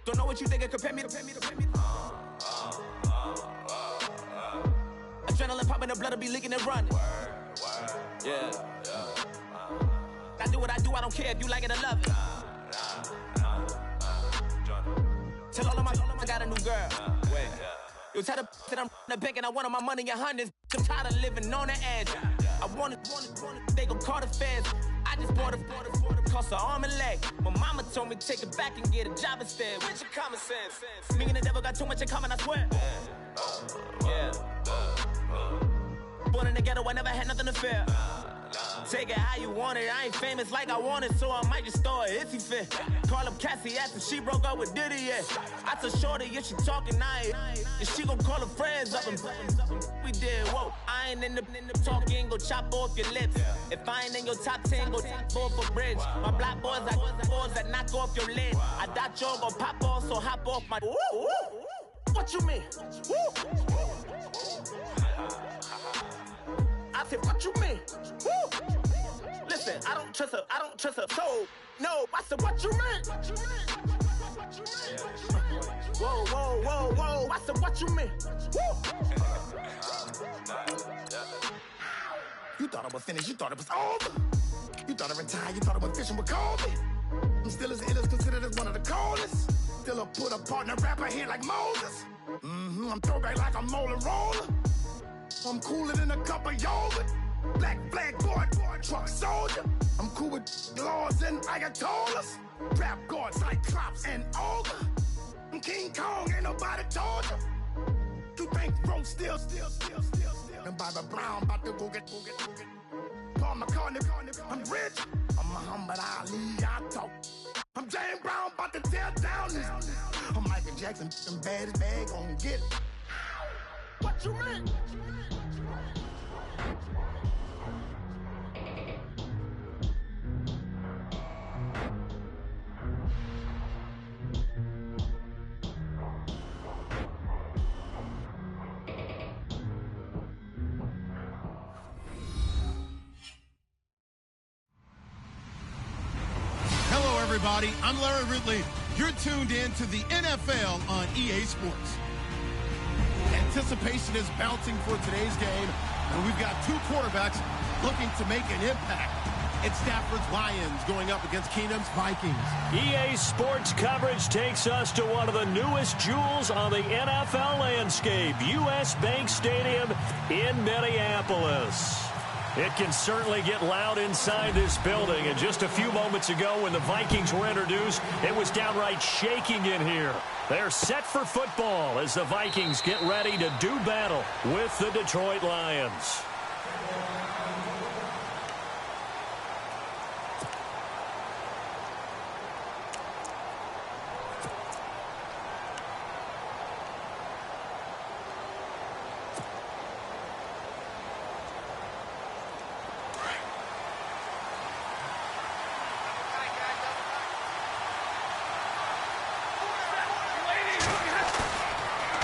Don't know what you think, compare me to. Adrenaline popping, the blood will be leaking and running. Yeah. I do what I do, I don't care if you like it or love it. Tell all of my I got a new girl. Wait. You tell the that I'm the bank and I want my money in hundreds. I'm tired of living on the edge. I want it, they gon' call the feds. I just bought a cost an arm and leg. My mama told me take it back and get a job instead. Where's your common sense? Me and the devil got too much in common, I swear. Yeah. Born in the ghetto, I never had nothing to fear. Take it how you want it. I ain't famous like I want it, so I might just throw a iffy fit. Call up Cassie after she broke up with Diddy, yeah. I told Shorty if she talking, and she gon' call her friends up and we did, whoa. I ain't in the talking, go chop off your lips. If I ain't in your top 10, go top 4 for bridge. My black boys like boys that knock off your lid. I thought y'all gon' pop off, so hop off my. What you mean? I said, what you mean? Woo! Listen, I don't trust her soul. No, I said, what you mean? Whoa, whoa, whoa, whoa. I said, what you mean? Woo! You thought I was finished, you thought it was over. You thought I retired, you thought I was fishing with Kobe. I'm still as ill as considered as one of the coldest. Still a put a partner rapper here like Moses. I'm throwback like a molar roller. I'm cooler than a cup of yogurt. Black flag boy, truck soldier. I'm cool with laws and Ayatollahs. Rap god, Cyclops and Ogre. I'm King Kong, ain't nobody told you. You think bro still. And Bobby Brown about to go get. Paul McCartney, I'm rich. I'm Muhammad Ali, I talk. I'm James Brown, about to tear down this. I'm Michael Jackson, them bad as bad, gon' get it. What you mean? Hello, everybody. I'm Larry Ridley. You're tuned in to the NFL on EA Sports. Anticipation is bouncing for today's game, and we've got two quarterbacks looking to make an impact. It's Stafford's Lions going up against Keenum's Vikings. EA Sports coverage takes us to one of the newest jewels on the NFL landscape, US Bank Stadium in Minneapolis. It can certainly get loud inside this building, and just a few moments ago when the Vikings were introduced, it was downright shaking in here. They're set for football as the Vikings get ready to do battle with the Detroit Lions.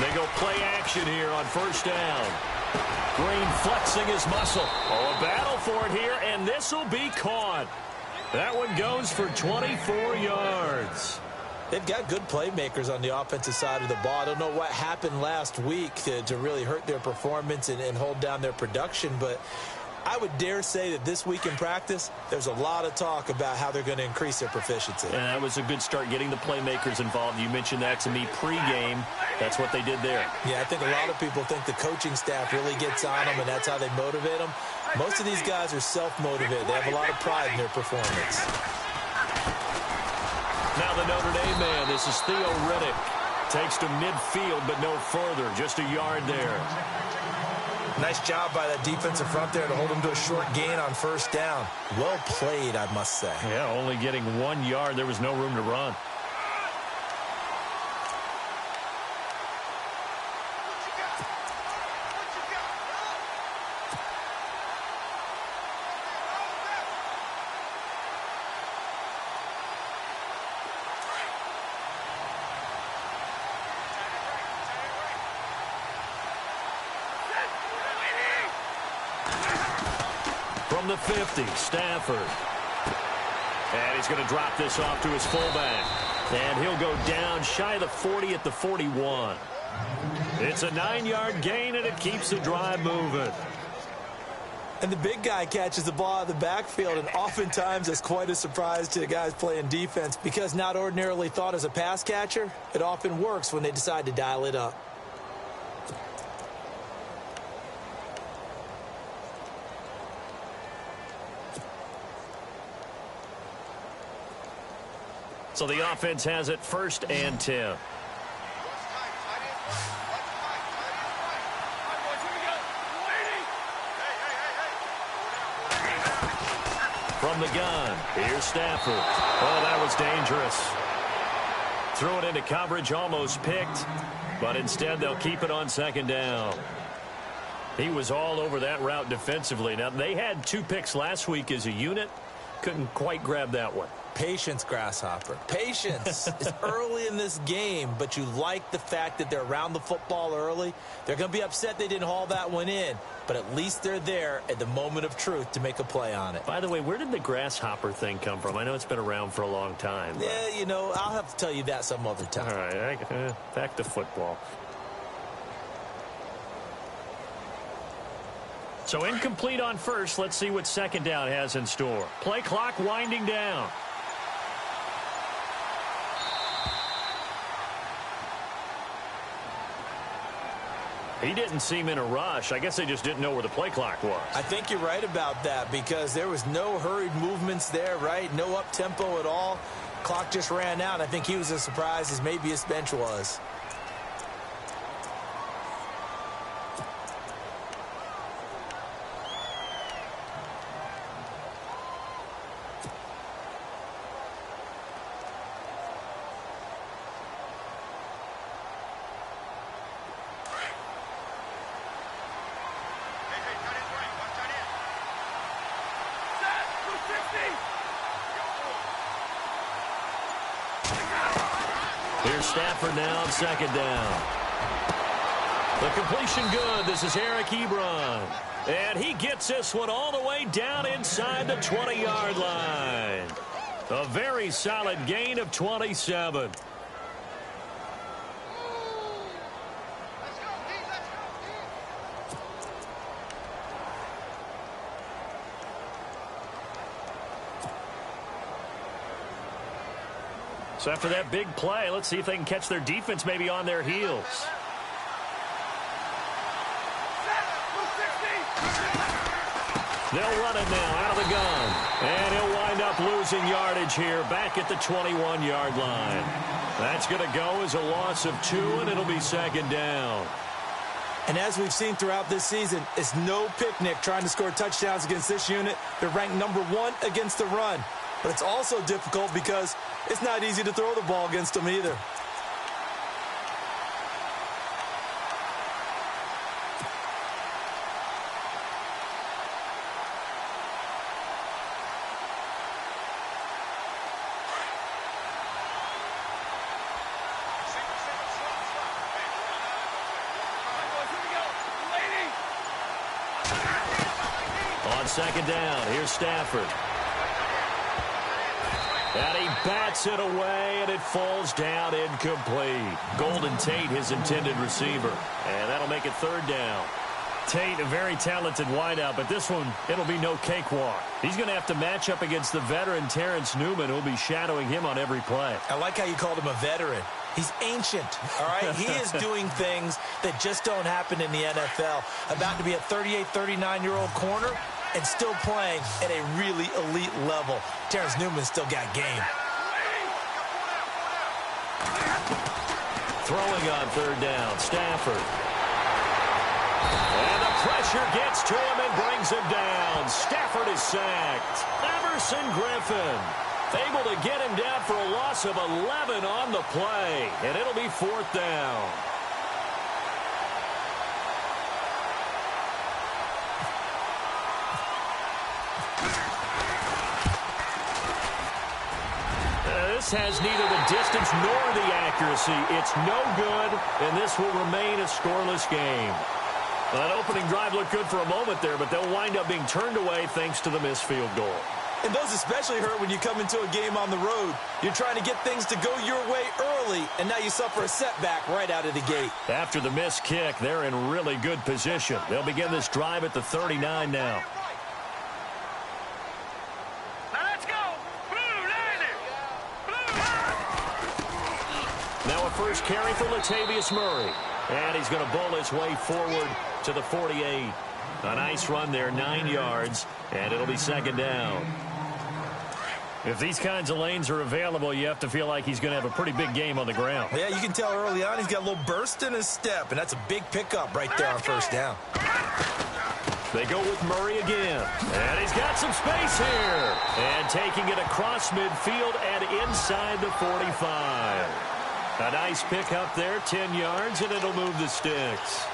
They go play action here on first down. Green flexing his muscle. Oh, a battle for it here, and this will be caught. That one goes for 24 yards. They've got good playmakers on the offensive side of the ball. I don't know what happened last week to really hurt their performance and hold down their production, but I would dare say that this week in practice, there's a lot of talk about how they're going to increase their proficiency. And that was a good start, getting the playmakers involved. You mentioned that to me pregame. That's what they did there. Yeah, I think a lot of people think the coaching staff really gets on them, and that's how they motivate them. Most of these guys are self-motivated. They have a lot of pride in their performance. Now the Notre Dame man, this is Theo Riddick. Takes to midfield, but no further. Just a yard there. Nice job by that defensive front there to hold them to a short gain on first down. Well played, I must say. Yeah, only getting 1 yard. There was no room to run. From the 50, Stafford. And he's going to drop this off to his fullback. And he'll go down shy of the 40 at the 41. It's a 9-yard gain, and it keeps the drive moving. And the big guy catches the ball out of the backfield, and oftentimes it's quite a surprise to the guys playing defense because not ordinarily thought as a pass catcher, it often works when they decide to dial it up. So the offense has it 1st and 10. From the gun, here's Stafford. Oh, that was dangerous. Threw it into coverage, almost picked, but instead they'll keep it on 2nd down. He was all over that route defensively. Now, they had 2 picks last week as a unit. Couldn't quite grab that one. Patience, Grasshopper. Patience. It's early in this game, but you like the fact that they're around the football early. They're going to be upset they didn't haul that one in, but at least they're there at the moment of truth to make a play on it. By the way, where did the grasshopper thing come from? I know it's been around for a long time. But... yeah, you know, I'll have to tell you that some other time. All right, back to football. So incomplete on first. Let's see what 2nd down has in store. Play clock winding down. He didn't seem in a rush. I guess they just didn't know where the play clock was. I think you're right about that because there was no hurried movements there, right? No up-tempo at all. Clock just ran out. I think he was as surprised as maybe his bench was. Here's Stafford now on 2nd down. The completion good. This is Eric Ebron. And he gets this one all the way down inside the 20-yard line. A very solid gain of 27. So after that big play, let's see if they can catch their defense maybe on their heels. They'll run it now out of the gun. And he'll wind up losing yardage here back at the 21-yard line. That's going to go as a loss of 2, and it'll be 2nd down. And as we've seen throughout this season, it's no picnic trying to score touchdowns against this unit. They're ranked number 1 against the run. But it's also difficult because it's not easy to throw the ball against them either. On 2nd down, here's Stafford. And he bats it away, and it falls down incomplete. Golden Tate, his intended receiver. And that'll make it 3rd down. Tate, a very talented wideout, but this one, it'll be no cakewalk. He's going to have to match up against the veteran Terrence Newman, who'll be shadowing him on every play. I like how you called him a veteran. He's ancient, all right? He is doing things that just don't happen in the NFL. About to be a 38, 39-year-old corner and still playing at a really elite level. Terrence Newman still got game. Throwing on 3rd down, Stafford. And the pressure gets to him and brings him down. Stafford is sacked. Everson Griffin able to get him down for a loss of 11 on the play. And it'll be 4th down. This has neither the distance nor the accuracy. It's no good, and this will remain a scoreless game. That opening drive looked good for a moment there, but they'll wind up being turned away thanks to the missed field goal. And those especially hurt when you come into a game on the road. You're trying to get things to go your way early, and now you suffer a setback right out of the gate. After the missed kick, they're in really good position. They'll begin this drive at the 39 now. Let's go! Blue Niners! Now a first carry for Latavius Murray. And he's going to bowl his way forward to the 48. A nice run there, 9 yards, and it'll be second down. If these kinds of lanes are available, you have to feel like he's going to have a pretty big game on the ground. Yeah, you can tell early on he's got a little burst in his step, and that's a big pickup right there on first down. They go with Murray again, and he's got some space here. And taking it across midfield and inside the 45. A nice pickup there, 10 yards, and it'll move the sticks.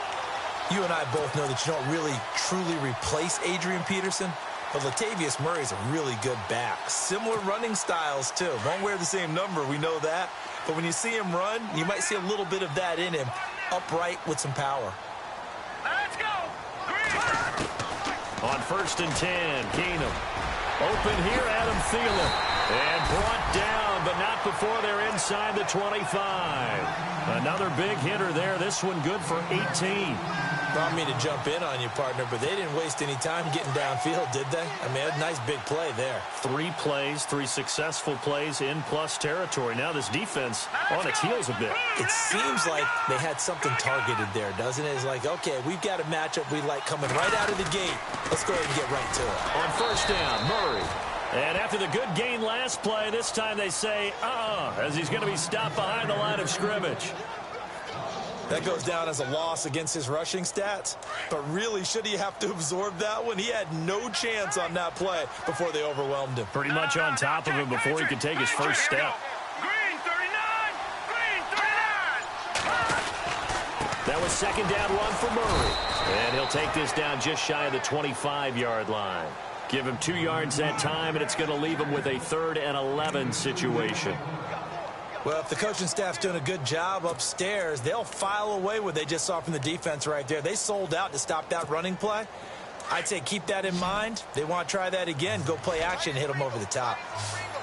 You and I both know that you don't really truly replace Adrian Peterson, but Latavius Murray is a really good back. Similar running styles, too. Won't wear the same number, we know that. But when you see him run, you might see a little bit of that in him, upright with some power. Let's go! On first and 10, Keenum. Open here, Adam Thielen. And brought down, but not before they're inside the 25. Another big hitter there. This one good for 18. Brought me to jump in on you, partner, but they didn't waste any time getting downfield, did they? I mean, a nice big play there. 3 plays, 3 successful plays in plus territory. Now this defense on its heels a bit. It seems like they had something targeted there, doesn't it? It's like, okay, we've got a matchup we like coming right out of the gate. Let's go ahead and get right to it. On first down, Murray. And after the good gain last play, this time they say, as he's going to be stopped behind the line of scrimmage. That goes down as a loss against his rushing stats. But really, should he have to absorb that one? He had no chance on that play before they overwhelmed him. Pretty much on top of him before he could take his first step. Green 39! Green 39! That was second down run for Murray. And he'll take this down just shy of the 25-yard line. Give him 2 yards that time, and it's going to leave him with a 3rd and 11 situation. Well, if the coaching staff's doing a good job upstairs, they'll file away what they just saw from the defense right there. They sold out to stop that running play. I'd say keep that in mind. They want to try that again. Go play action, hit them over the top.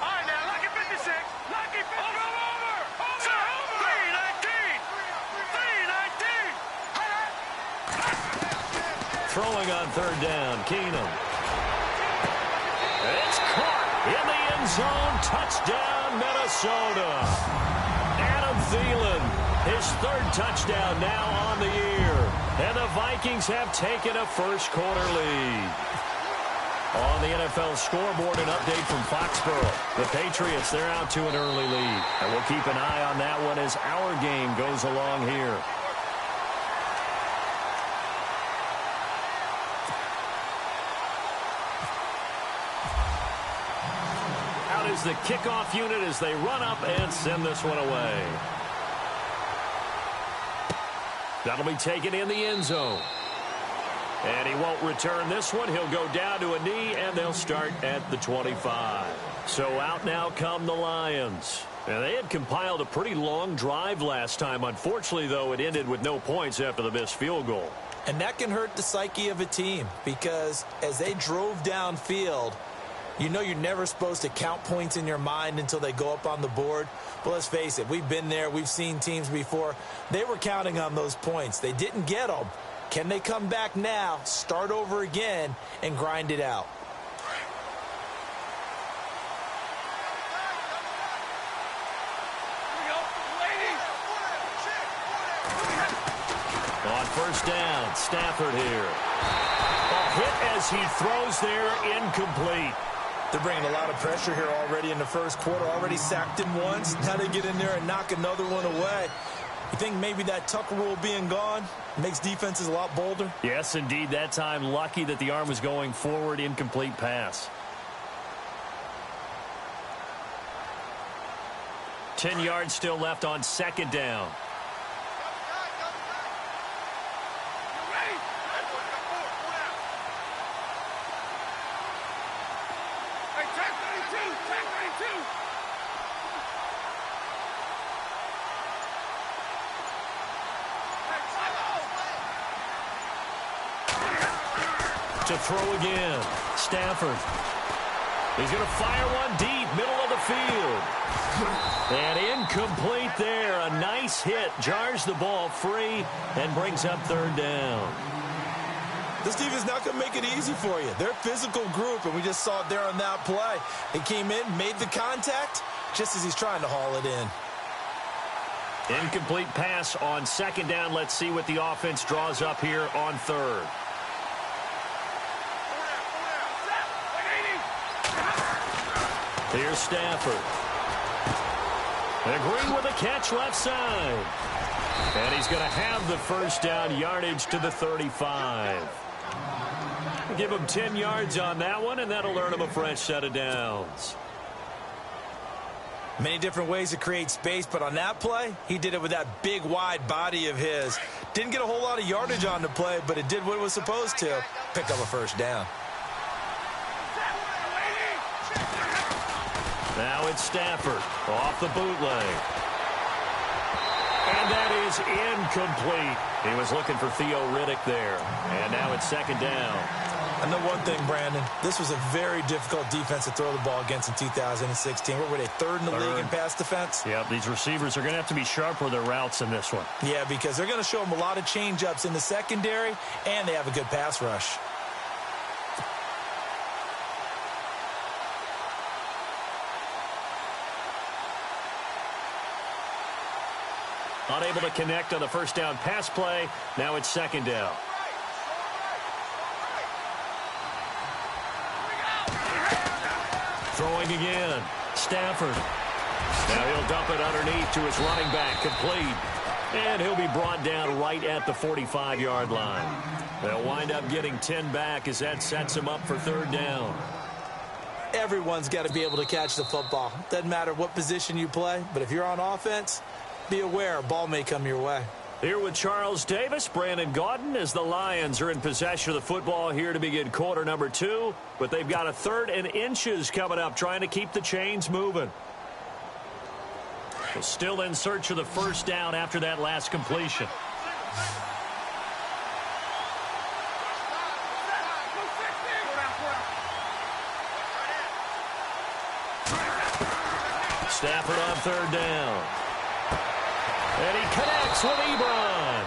All right, now, lucky 56. Lucky 56. Over. 319. 319. Throwing on third down, Keenum. It's caught in the end zone. Touchdown, Minnesota. Adam Thielen, his 3rd touchdown now on the year. And the Vikings have taken a first-quarter lead. On the NFL scoreboard, an update from Foxborough. The Patriots, they're out to an early lead. And we'll keep an eye on that one as our game goes along here. Is the kickoff unit as they run up and send this one away. That'll be taken in the end zone. And he won't return this one. He'll go down to a knee, and they'll start at the 25. So out now come the Lions. And they had compiled a pretty long drive last time. Unfortunately, though, it ended with no points after the missed field goal. And that can hurt the psyche of a team because as they drove downfield, you know you're never supposed to count points in your mind until they go up on the board. But let's face it, we've been there. We've seen teams before. They were counting on those points. They didn't get them. Can they come back now, start over again, and grind it out? On first down, Stafford here. A hit as he throws there, incomplete. They're bringing a lot of pressure here already in the first quarter. Already sacked him once. Now they get in there and knock another one away. You think maybe that Tucker rule being gone makes defenses a lot bolder? Yes, indeed. That time, lucky that the arm was going forward. Incomplete pass. 10 yards still left on second down. To throw again. Stafford. He's going to fire one deep, middle of the field. And incomplete there. A nice hit. Jars the ball free and brings up third down. This defense is not going to make it easy for you. They're a physical group, and we just saw it there on that play. He came in, made the contact, just as he's trying to haul it in. Incomplete pass on second down. Let's see what the offense draws up here on third. Here's Stafford. Agreeing with a catch left side. And he's going to have the first down, yardage to the 35. Give him 10 yards on that one, and that'll earn him a fresh set of downs. Many different ways to create space, but on that play, he did it with that big, wide body of his. Didn't get a whole lot of yardage on the play, but it did what it was supposed to. Pick up a first down. Now it's Stafford off the bootleg. And that is incomplete. He was looking for Theo Riddick there. And now it's second down. I know one thing, Brandon. This was a very difficult defense to throw the ball against in 2016. What were they, third in the league in pass defense? Yeah, these receivers are going to have to be sharp with their routes in this one. Yeah, because they're going to show them a lot of change-ups in the secondary, and they have a good pass rush. Unable to connect on the first down pass play. Now it's second down. Throwing again. Stafford. Now he'll dump it underneath to his running back. Complete. And he'll be brought down right at the 45-yard line. They'll wind up getting 10 back as that sets him up for third down. Everyone's got to be able to catch the football. Doesn't matter what position you play, but if you're on offense, be aware a ball may come your way. Here with Charles Davis, Brandon Gaudin, as the Lions are in possession of the football here to begin quarter number 2. But they've got a third and inches coming up, trying to keep the chains moving. So still in search of the first down after that last completion. Stafford on third down. And he connects with Ebron.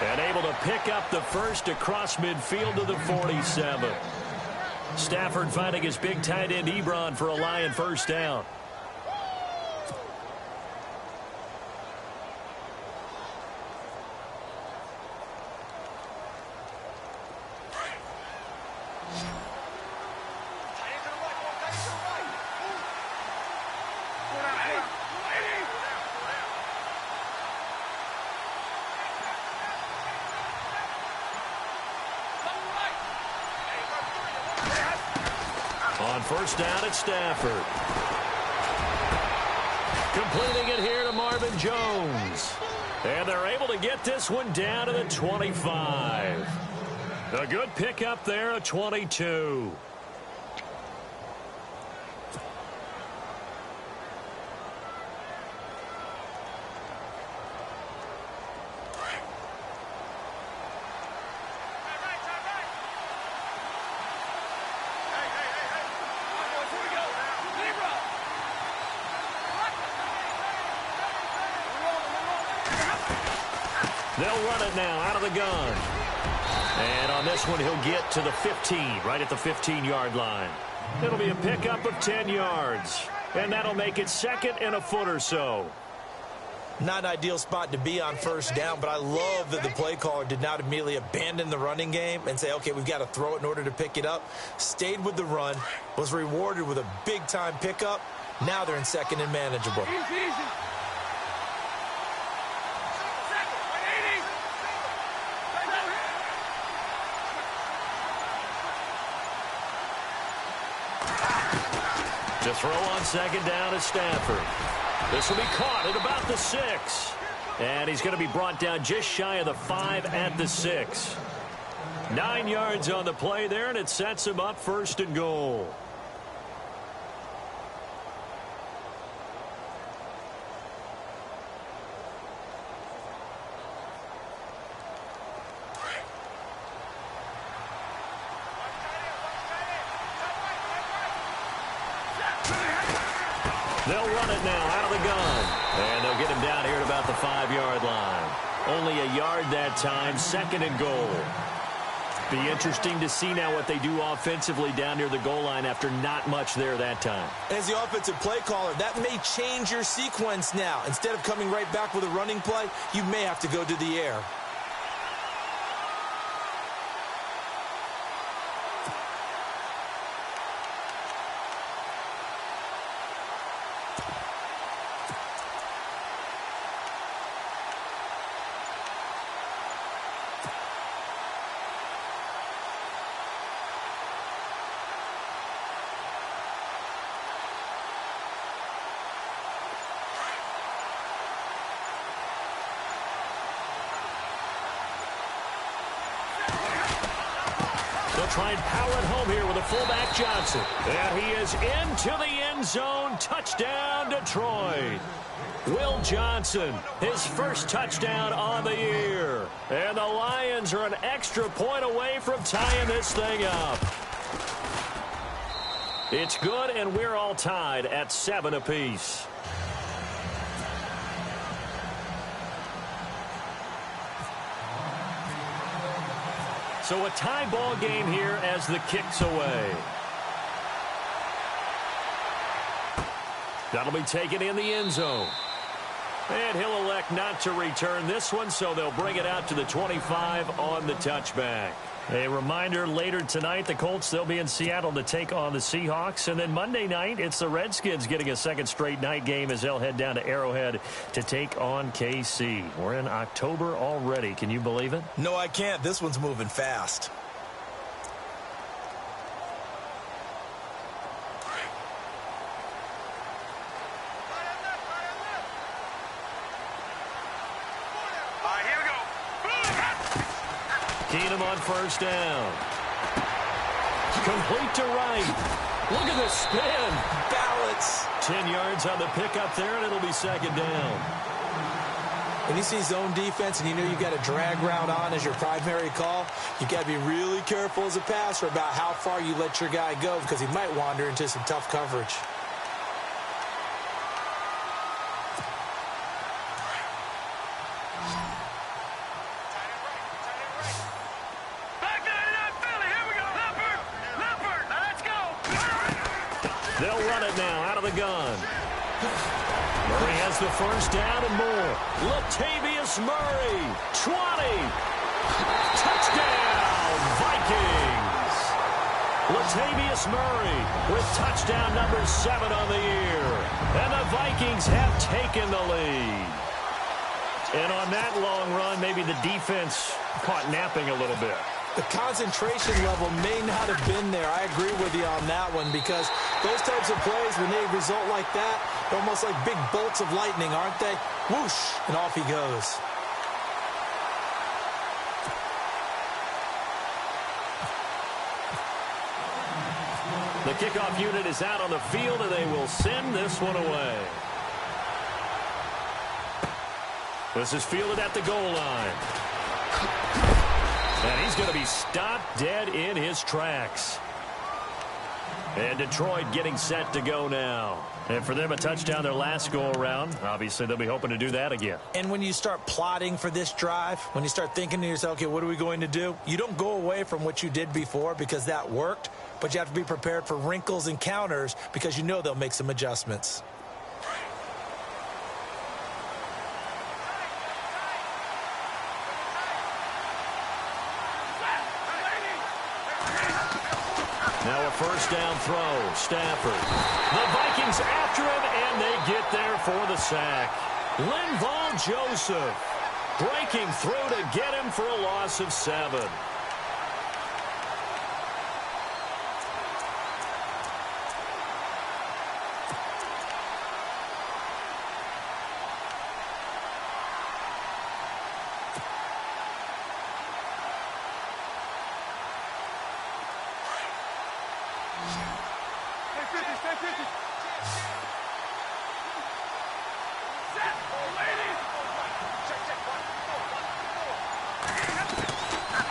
And able to pick up the first across midfield to the 47. Stafford finding his big tight end Ebron for a Lion first down. On first down at Stafford. Completing it here to Marvin Jones. And they're able to get this one down to the 25. A good pickup there, a 22. They'll run it now out of the gun. And on this one, he'll get to the 15, right at the 15-yard line. It'll be a pickup of 10 yards. And that'll make it second and a foot or so. Not an ideal spot to be on first down, but I love that the play caller did not immediately abandon the running game and say, okay, we've got to throw it in order to pick it up. Stayed with the run, was rewarded with a big-time pickup. Now they're in second and manageable. To throw on second down at Stafford. This will be caught at about the 6. And he's going to be brought down just shy of the 5 at the 6. 9 yards on the play there, and it sets him up first and goal. They'll run it now out of the gun. And they'll get him down here at about the 5-yard line. Only a yard that time, 2nd and goal. Be interesting to see now what they do offensively down near the goal line after not much there that time. As the offensive play caller, that may change your sequence now. Instead of coming right back with a running play, you may have to go to the air. They'll try and power it home here with a fullback Johnson. And he is into the end zone. Touchdown, Detroit. Will Johnson, his first touchdown on the year. And the Lions are an extra point away from tying this thing up. It's good, and we're all tied at 7 apiece. So a tie ball game here as the kick's away. That'll be taken in the end zone. And he'll elect not to return this one, so they'll bring it out to the 25 on the touchback. A reminder, later tonight, the Colts, they'll be in Seattle to take on the Seahawks. And then Monday night, it's the Redskins getting a second straight night game as they'll head down to Arrowhead to take on KC. We're in October already. Can you believe it? No, I can't. This one's moving fast. Keenum on first down. Complete to right. Look at the spin. Balance. 10 yards on the pickup there, and it'll be 2nd down. When you see zone defense and you know you've got a drag route on as your primary call, you've got to be really careful as a passer about how far you let your guy go because he might wander into some tough coverage. They'll run it now out of the gun. Murray has the first down and more. Latavius Murray, 20. Touchdown, Vikings. Latavius Murray with touchdown number 7 on the year. And the Vikings have taken the lead. And on that long run, maybe the defense caught napping a little bit. The concentration level may not have been there. I agree with you on that one because those types of plays, when they result like that, they're almost like big bolts of lightning, aren't they? Whoosh, and off he goes. The kickoff unit is out on the field, and they will send this one away. This is fielded at the goal line. And he's going to be stopped dead in his tracks. And Detroit getting set to go now. And for them, a touchdown their last go-around. Obviously, they'll be hoping to do that again. And when you start plotting for this drive, when you start thinking to yourself, okay, what are we going to do? You don't go away from what you did before because that worked, but you have to be prepared for wrinkles and counters because you know they'll make some adjustments. Now a first down throw, Stafford. The Vikings after him, and they get there for the sack. Linval Joseph breaking through to get him for a loss of 7.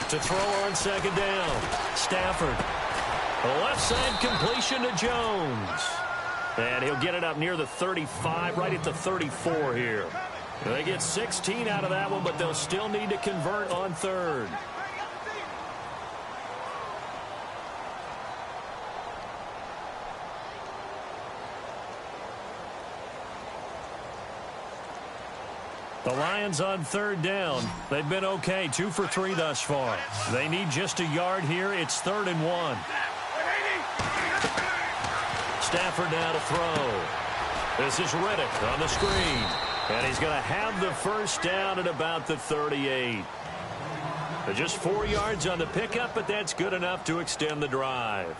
To throw on second down, Stafford. A left side completion to Jones. And he'll get it up near the 35, right at the 34 here. They get 16 out of that one, but they'll still need to convert on third. The Lions on third down. They've been okay, 2 for 3 thus far. They need just a yard here. It's 3rd and 1. Stafford now to throw. This is Riddick on the screen. And he's going to have the first down at about the 38. Just 4 yards on the pickup, but that's good enough to extend the drive.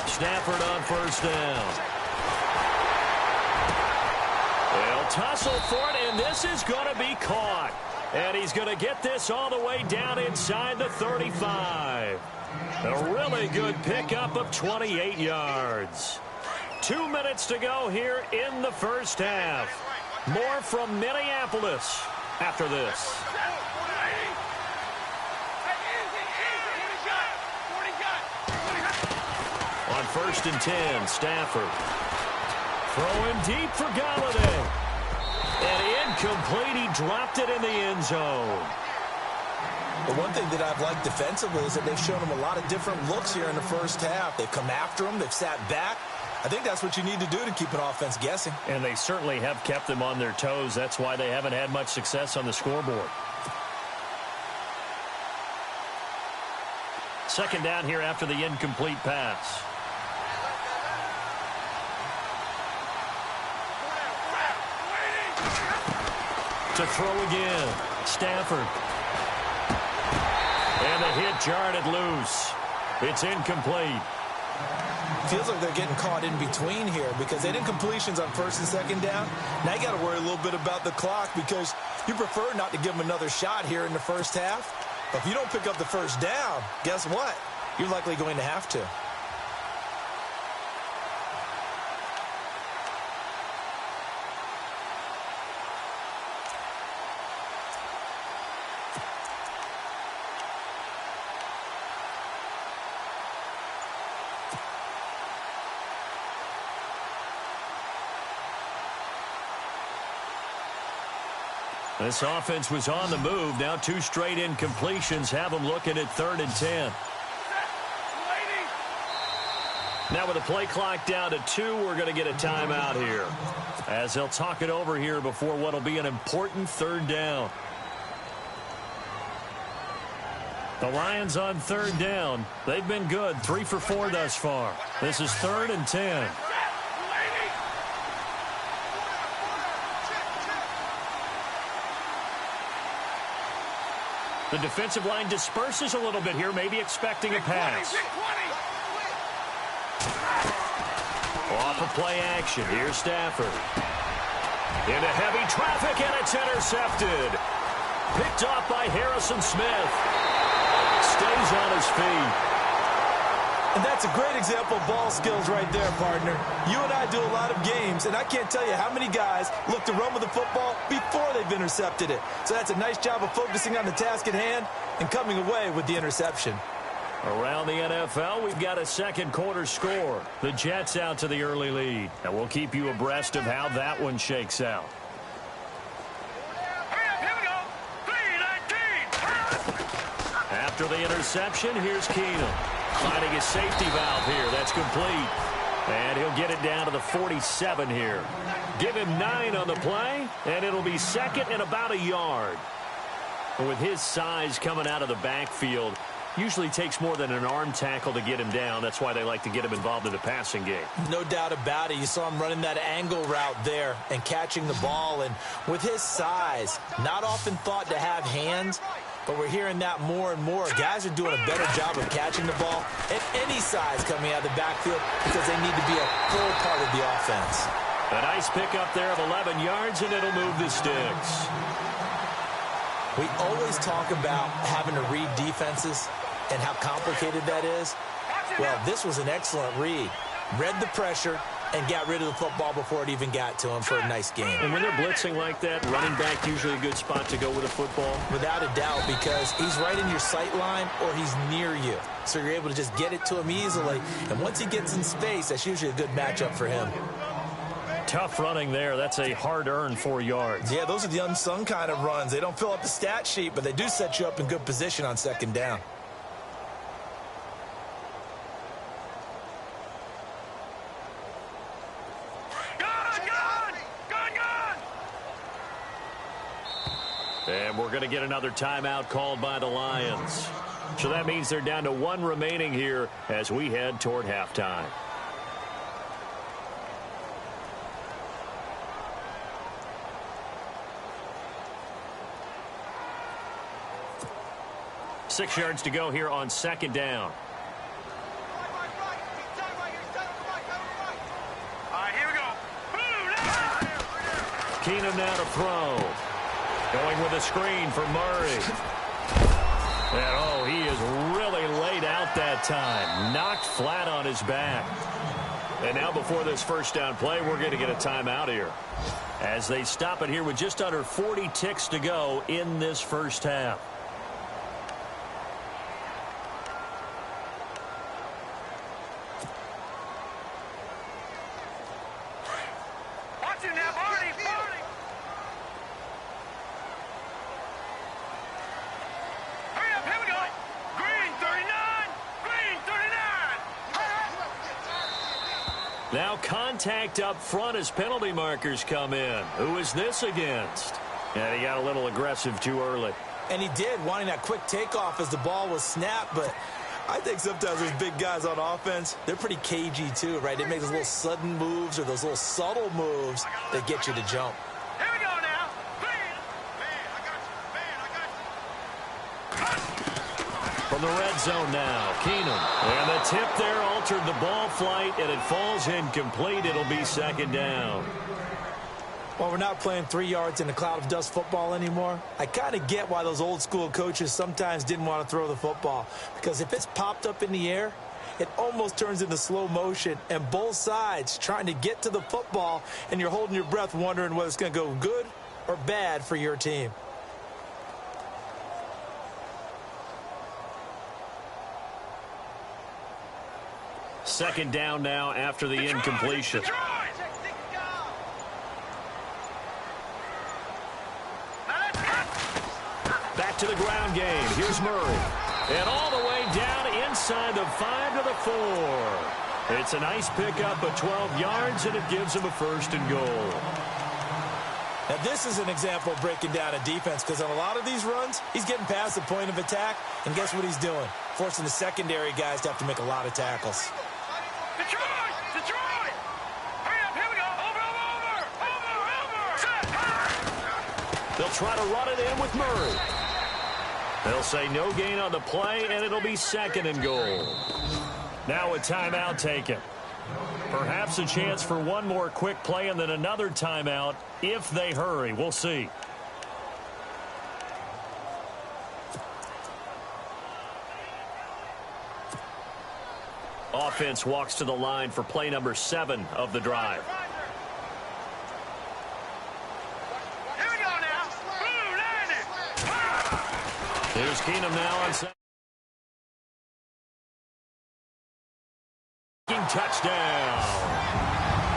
Stafford on first down. They'll tussle for it, and this is going to be caught. And he's going to get this all the way down inside the 35. A really good pickup of 28 yards. 2 minutes to go here in the first half. More from Minneapolis after this. On 1st and 10, Stafford. Throwing deep for Galladay. And incomplete. He dropped it in the end zone. The one thing that I've liked defensively is that they've shown him a lot of different looks here in the first half. They've come after him. They've sat back. I think that's what you need to do to keep an offense guessing. And they certainly have kept them on their toes. That's why they haven't had much success on the scoreboard. 2nd down here after the incomplete pass. To throw again. Stafford. And the hit jarred loose. It's incomplete. Feels like they're getting caught in between here because they did completions on 1st and 2nd down. Now you got to worry a little bit about the clock because you prefer not to give them another shot here in the first half. But if you don't pick up the first down, guess what? You're likely going to have to. This offense was on the move. Now 2 straight incompletions have them looking at 3rd and 10. Now with the play clock down to 2, we're going to get a timeout here as they'll talk it over here before what will be an important 3rd down. The Lions on 3rd down. They've been good, 3 for 4 thus far. This is 3rd and 10. The defensive line disperses a little bit here, maybe expecting a pass. Off of play action. Here's Stafford. Into heavy traffic, and it's intercepted. Picked off by Harrison Smith. Stays on his feet. And that's a great example of ball skills right there, partner. You and I do a lot of games, and I can't tell you how many guys look to run with the football before they've intercepted it. So that's a nice job of focusing on the task at hand and coming away with the interception. Around the NFL, we've got a 2nd quarter score. The Jets out to the early lead. And we'll keep you abreast of how that one shakes out. Here we go. 3-19. After the interception, here's Keenum. Finding his safety valve here. That's complete. And he'll get it down to the 47 here. Give him 9 on the play, and it'll be 2nd and about a yard. With his size coming out of the backfield, usually takes more than an arm tackle to get him down. That's why they like to get him involved in the passing game. No doubt about it. You saw him running that angle route there and catching the ball. And with his size, not often thought to have hands, but we're hearing that more and more. Guys are doing a better job of catching the ball at any size coming out of the backfield because they need to be a full part of the offense. A nice pickup there of 11 yards, and it'll move the sticks. We always talk about having to read defenses and how complicated that is. Well, this was an excellent read. Read the pressure and got rid of the football before it even got to him for a nice game. And when they're blitzing like that, running back usually a good spot to go with a football? Without a doubt, because he's right in your sight line or he's near you. So you're able to just get it to him easily. And once he gets in space, that's usually a good matchup for him. Tough running there. That's a hard-earned 4 yards. Yeah, those are the unsung kind of runs. They don't fill up the stat sheet, but they do set you up in good position on second down. And we're going to get another timeout called by the Lions. So that means they're down to 1 remaining here as we head toward halftime. Six yards to go here on second down. All right, here we go. Keenum now to throw. Going with a screen for Murray. And, oh, he is really laid out that time. Knocked flat on his back. And now before this first down play, we're going to get a timeout here. As they stop it here with just under 40 ticks to go in this first half. Now contact up front as penalty markers come in. Who is this against? And he got a little aggressive too early. And he did, wanting that quick takeoff as the ball was snapped. But I think sometimes those big guys on offense, they're pretty cagey too, right? They make those little sudden moves or those little subtle moves that get you to jump. Here we go now. From the red zone now, Keenum. And the tip there altered the ball flight, and it falls incomplete. It'll be second down. Well, we're not playing 3 yards in a cloud of dust football anymore. I kind of get why those old school coaches sometimes didn't want to throw the football. Because if it's popped up in the air, it almost turns into slow motion. And both sides trying to get to the football, and you're holding your breath wondering whether it's going to go good or bad for your team. Second down now after the incompletion. Back to the ground game. Here's Murray. And all the way down inside the 5 to the 4. It's a nice pickup of 12 yards, and it gives him a first and goal. Now, this is an example of breaking down a defense because on a lot of these runs, he's getting past the point of attack, and guess what he's doing? Forcing the secondary guys to have to make a lot of tackles. Detroit! Hurry up, here we go. Over. They'll try to run it in with Murray. They'll say no gain on the play, and it'll be second and goal. Now a timeout taken. Perhaps a chance for one more quick play and then another timeout if they hurry. We'll see. Offense walks to the line for play number 7 of the drive. Here we go now. Blue landed. Here's Keenum now on second. Touchdown.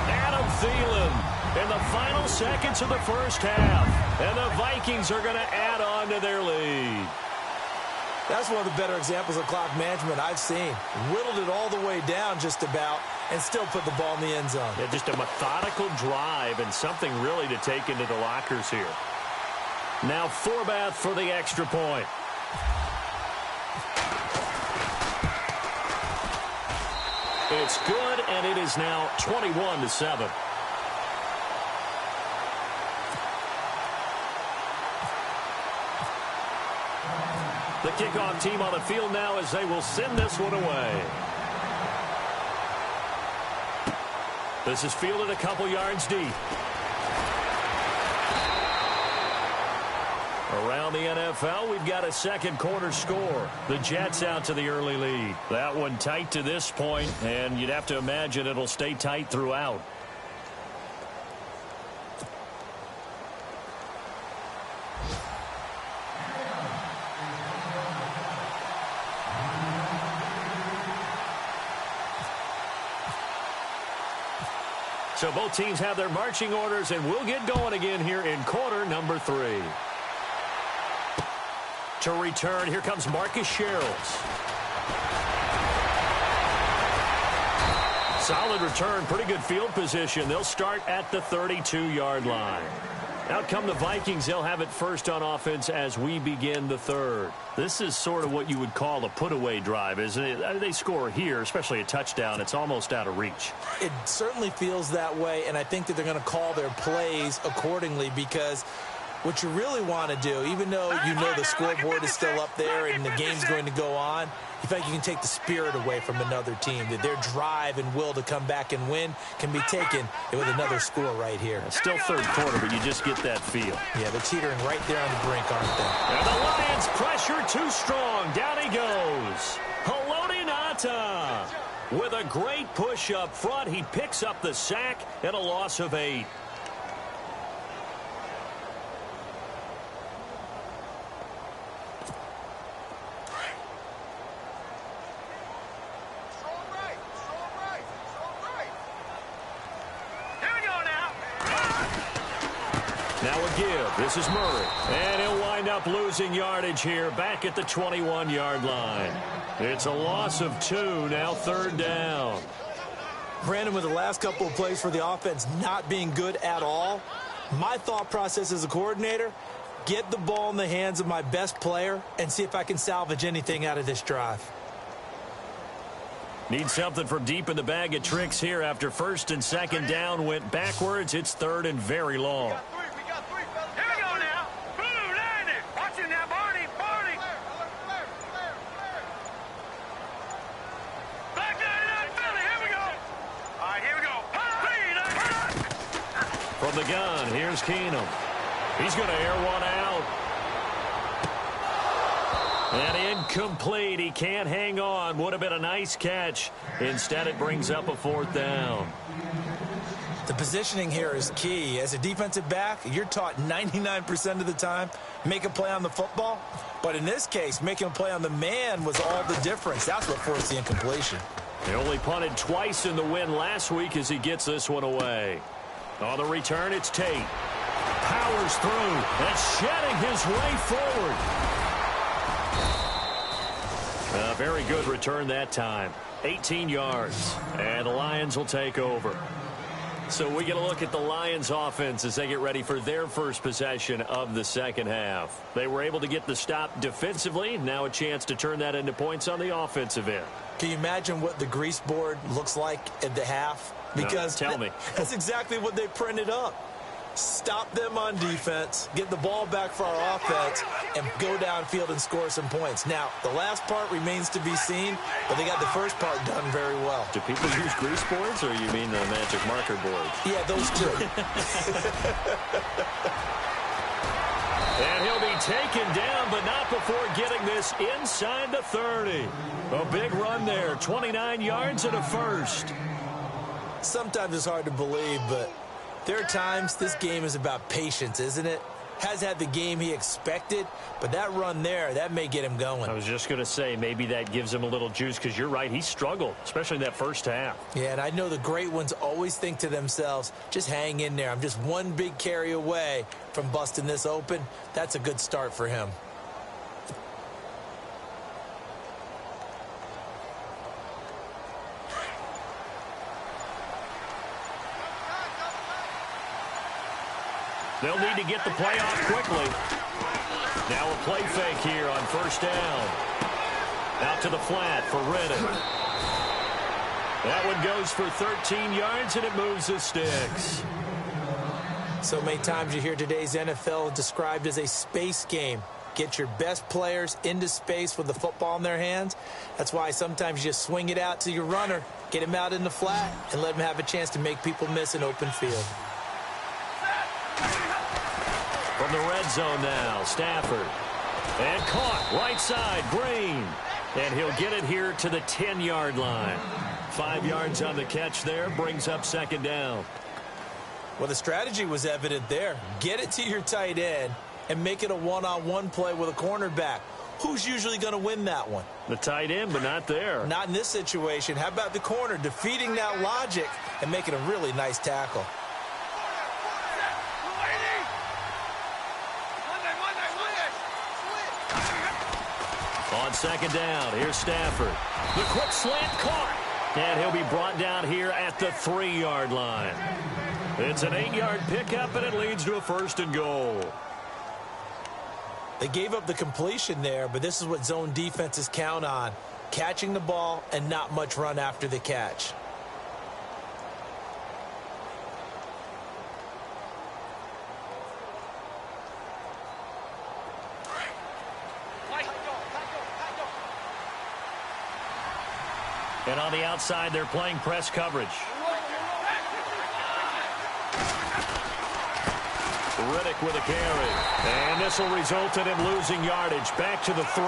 Adam Thielen in the final seconds of the first half. And the Vikings are going to add on to their lead. That's one of the better examples of clock management I've seen. Whittled it all the way down just about and still put the ball in the end zone. Yeah, just a methodical drive and something really to take into the lockers here. Now Forbath for the extra point. It's good, and it is now 21-7. The kickoff team on the field now as they will send this one away. This is fielded a couple yards deep. Around the NFL, we've got a second quarter score. The Jets out to the early lead. That one tight to this point, and you'd have to imagine it'll stay tight throughout. So both teams have their marching orders, and we'll get going again here in quarter number 3. To return, here comes Marcus Sherrills. Solid return, pretty good field position. They'll start at the 32-yard line. Out come the Vikings. They'll have it first on offense as we begin the third. This is sort of what you would call a put-away drive, isn't it? They score here, especially a touchdown. It's almost out of reach. It certainly feels that way, and I think that they're going to call their plays accordingly because what you really want to do, even though you know the scoreboard is still up there and the game's going to go on, you think you can take the spirit away from another team, that their drive and will to come back and win can be taken with another score right here. Still third quarter, but you just get that feel. Yeah, they're teetering right there on the brink, aren't they? And the Lions pressure too strong. Down he goes. Haloti Ngata with a great push up front. He picks up the sack and a loss of 8. Now a give. This is Murray. And he'll wind up losing yardage here back at the 21-yard line. It's a loss of 2. Now third down. Brandon, with the last couple of plays for the offense not being good at all, my thought process as a coordinator, get the ball in the hands of my best player and see if I can salvage anything out of this drive. Need something from deep in the bag of tricks here after first and second down went backwards. It's third and very long. From the gun, here's Keenum. He's going to air one out. And incomplete. He can't hang on. Would have been a nice catch. Instead, it brings up a fourth down. The positioning here is key. As a defensive back, you're taught 99% of the time, make a play on the football. But in this case, making a play on the man was all the difference. That's what forced the incompletion. They only punted twice in the win last week as he gets this one away. On the return, it's Tate. Powers through and shedding his way forward. A very good return that time. 18 yards. And the Lions will take over. So we get a look at the Lions offense as they get ready for their first possession of the second half. They were able to get the stop defensively. Now a chance to turn that into points on the offensive end. Can you imagine what the grease board looks like at the half? Because no, tell me. That's exactly what they printed up. Stop them on defense, get the ball back for our offense, and go downfield and score some points. Now, the last part remains to be seen, but they got the first part done very well. Do people use grease boards, or you mean the magic marker boards? Yeah, those two. And he'll be taken down, but not before getting this inside the 30. A big run there, 29 yards and a first. Sometimes it's hard to believe, but there are times this game is about patience, isn't it? Has had the game he expected, but that run there, that may get him going. I was just going to say, maybe that gives him a little juice, because you're right, he struggled, especially in that first half. Yeah, and I know the great ones always think to themselves, just hang in there. I'm just one big carry away from busting this open. That's a good start for him. They'll need to get the play off quickly. Now a play fake here on first down. Out to the flat for Redden. That one goes for 13 yards, and it moves the sticks. So many times you hear today's NFL described as a space game. get your best players into space with the football in their hands. That's why sometimes you just swing it out to your runner, get him out in the flat, and let him have a chance to make people miss an open field. From the red zone now, Stafford. And caught, right side, Green. And he'll get it here to the 10-yard line. 5 yards on the catch there, brings up second down. Well, the strategy was evident there. Get it to your tight end and make it a one-on-one play with a cornerback. Who's usually going to win that one? The tight end, but not there. Not in this situation. How about the corner defeating that logic and making a really nice tackle? On second down, here's Stafford. The quick slant caught. And he'll be brought down here at the 3-yard line. It's an 8-yard pickup, and it leads to a 1st and goal. They gave up the completion there, but this is what zone defenses count on. Catching the ball and not much run after the catch. And on the outside, they're playing press coverage. Riddick with a carry. And this will result in him losing yardage. Back to the 3.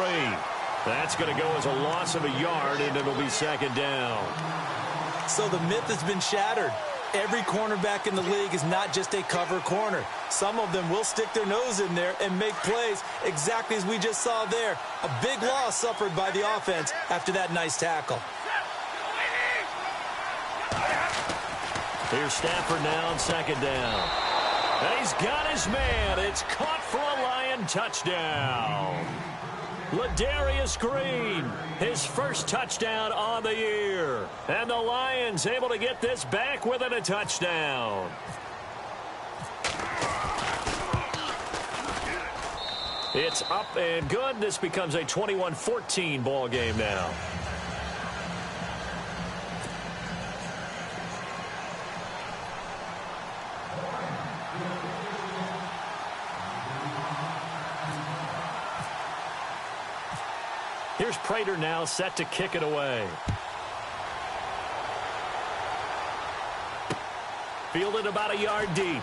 That's going to go as a loss of a yard, and it'll be second down. So the myth has been shattered. Every cornerback in the league is not just a cover corner. Some of them will stick their nose in there and make plays exactly as we just saw there. A big loss suffered by the offense after that nice tackle. Here's Stafford now on second down. And he's got his man. It's caught for a Lion touchdown. Ladarius Green, his first touchdown on the year. And the Lions able to get this back within a touchdown. It's up and good. This becomes a 21-14 ball game now. Here's Prater now set to kick it away. Fielded about a yard deep.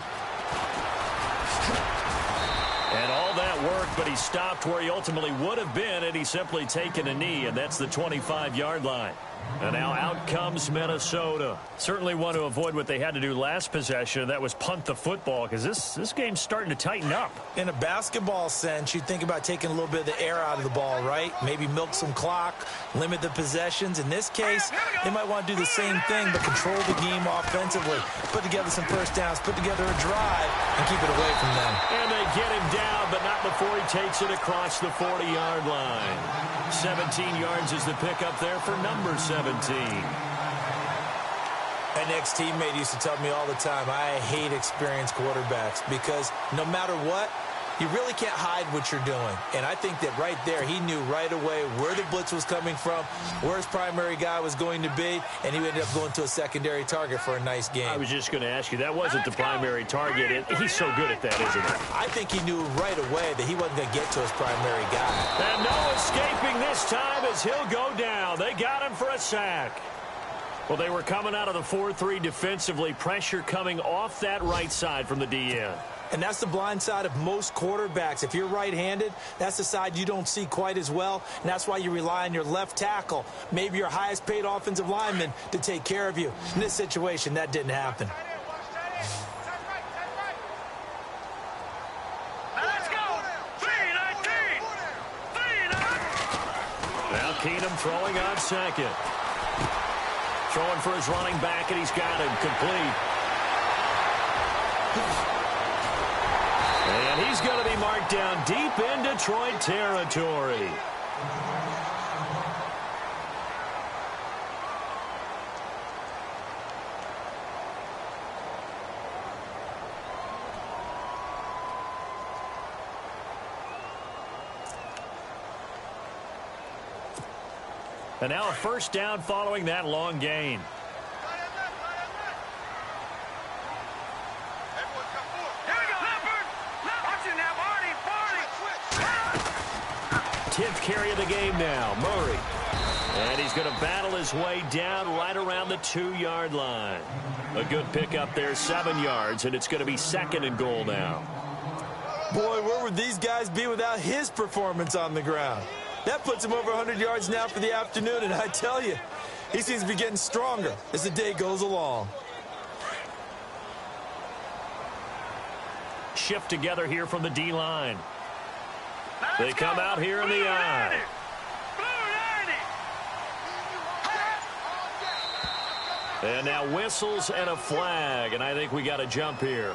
And all that work, but he stopped where he ultimately would have been had he simply taken a knee, and that's the 25-yard line. And now out comes Minnesota. Certainly want to avoid what they had to do last possession, and that was punt the football, because this game's starting to tighten up. In a basketball sense, you think about taking a little bit of the air out of the ball, right? Maybe milk some clock, limit the possessions. In this case, they might want to do the same thing, but control the game offensively. Put together some first downs, put together a drive, and keep it away from them. And they get him down, but not before he takes it across the 40-yard line. 17 yards is the pickup there for number 17. An ex-teammate used to tell me all the time, I hate experienced quarterbacks because no matter what, you really can't hide what you're doing. And I think that right there, he knew right away where the blitz was coming from, where his primary guy was going to be, and he ended up going to a secondary target for a nice game. I was just going to ask you, that wasn't the primary target. He's so good at that, isn't he? I think he knew right away that he wasn't going to get to his primary guy. And no escaping this time as he'll go down. They got him for a sack. Well, they were coming out of the 4-3 defensively. Pressure coming off that right side from the DN. And that's the blind side of most quarterbacks. If you're right-handed, that's the side you don't see quite as well, and that's why you rely on your left tackle, maybe your highest-paid offensive lineman, to take care of you. In this situation, that didn't happen. Now Keenum throwing on second. Throwing for his running back, and he's got him complete. And he's going to be marked down deep in Detroit territory. And now a first down following that long gain. 10th carry of the game now. Murray. And he's going to battle his way down right around the 2-yard line. A good pickup there, 7 yards, and it's going to be 2nd and goal now. Boy, where would these guys be without his performance on the ground? That puts him over 100 yards now for the afternoon, and I tell you, he seems to be getting stronger as the day goes along. Shift together here from the D-line. They come out here in the eye. And now whistles and a flag, and I think we got a jump here.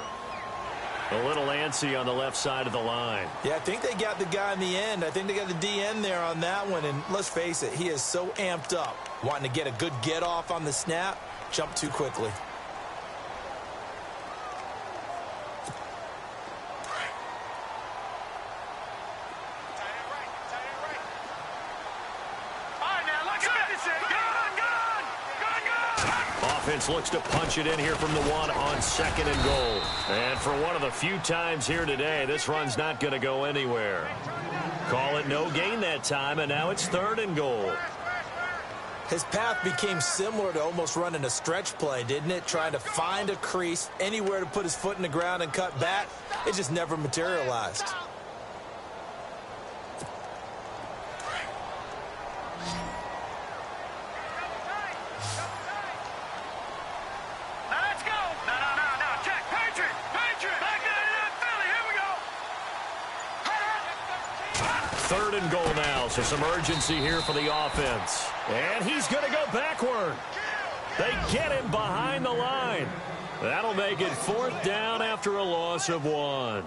A little antsy on the left side of the line. Yeah, I think they got the guy in the end. I think they got the DN there on that one, and let's face it, he is so amped up, wanting to get a good get-off on the snap, jump too quickly. Offense looks to punch it in here from the 1 on 2nd and goal. And for one of the few times here today, this run's not going to go anywhere. Call it no gain that time, and now it's 3rd and goal. His path became similar to almost running a stretch play, didn't it? Trying to find a crease, anywhere to put his foot in the ground and cut back. It just never materialized. Third and goal now, so some urgency here for the offense. And he's going to go backward. They get him behind the line. That'll make it 4th down after a loss of 1.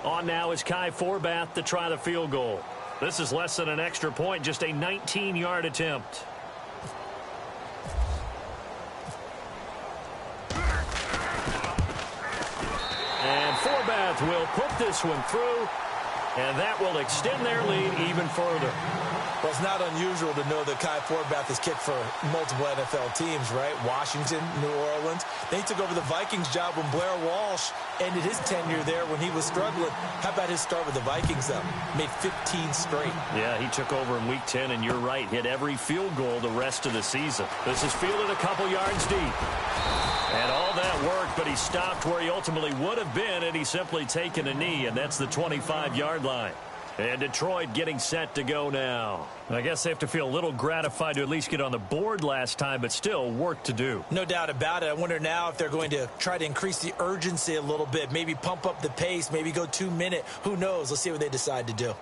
On now is Kai Forbath to try the field goal. This is less than an extra point, just a 19-yard attempt. Forbath will put this one through, and that will extend their lead even further. Well, it's not unusual to know that Kai Forbath has kicked for multiple NFL teams, right? Washington, New Orleans. Then he took over the Vikings job when Blair Walsh ended his tenure there when he was struggling. How about his start with the Vikings, though? Made 15 straight. Yeah, he took over in Week 10, and you're right, hit every field goal the rest of the season. This is fielded a couple yards deep. And all that worked, but he stopped where he ultimately would have been, and he's simply taken a knee, and that's the 25-yard line. And Detroit getting set to go now. I guess they have to feel a little gratified to at least get on the board last time, but still work to do. No doubt about it. I wonder now if they're going to try to increase the urgency a little bit, maybe pump up the pace, maybe go 2-minute. Who knows? Let's see what they decide to do.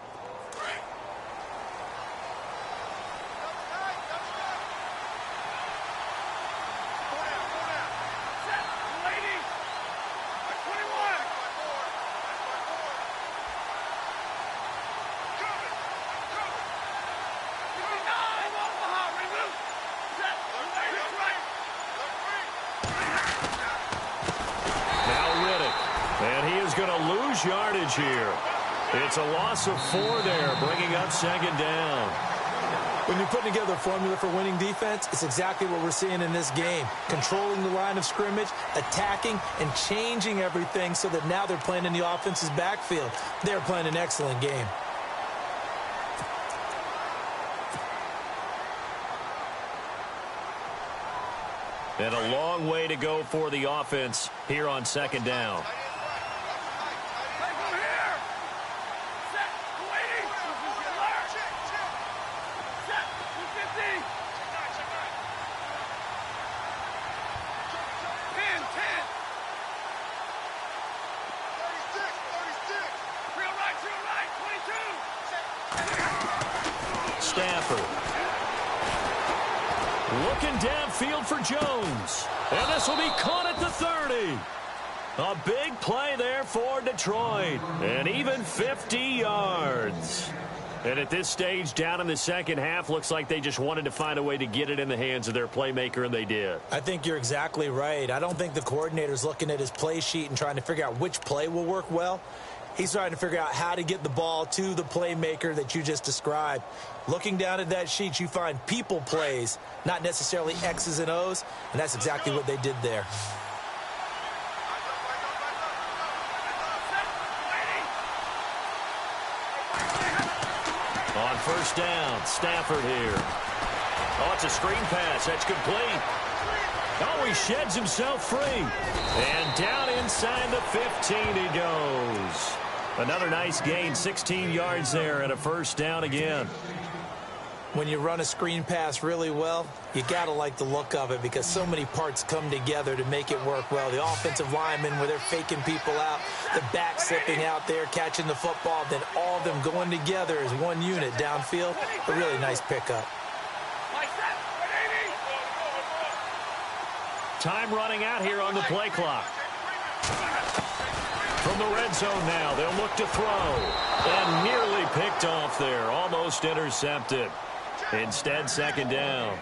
Yardage here. It's a loss of 4 there, bringing up 2nd down. When you're putting together a formula for winning defense, it's exactly what we're seeing in this game. Controlling the line of scrimmage, attacking, and changing everything so that now they're playing in the offense's backfield. They're playing an excellent game. And a long way to go for the offense here on 2nd down. Looking downfield for Jones. And this will be caught at the 30. A big play there for Detroit. And even 50 yards. And at this stage, down in the second half, looks like they just wanted to find a way to get it in the hands of their playmaker, and they did. I think you're exactly right. I don't think the coordinator's looking at his play sheet and trying to figure out which play will work well. He's trying to figure out how to get the ball to the playmaker that you just described. Looking down at that sheet, you find people plays, not necessarily X's and O's, and that's exactly what they did there. On first down, Stafford here. Oh, it's a screen pass. That's complete. Oh, he sheds himself free. And down inside the 15 he goes. Another nice gain, 16 yards there and a first down again. When you run a screen pass really well, you got to like the look of it because so many parts come together to make it work well. The offensive linemen, where they're faking people out, the back slipping out there, catching the football, then all of them going together as one unit downfield. A really nice pickup. Time running out here on the play clock. From the red zone now, they'll look to throw. And nearly picked off there, almost intercepted. Instead, second down.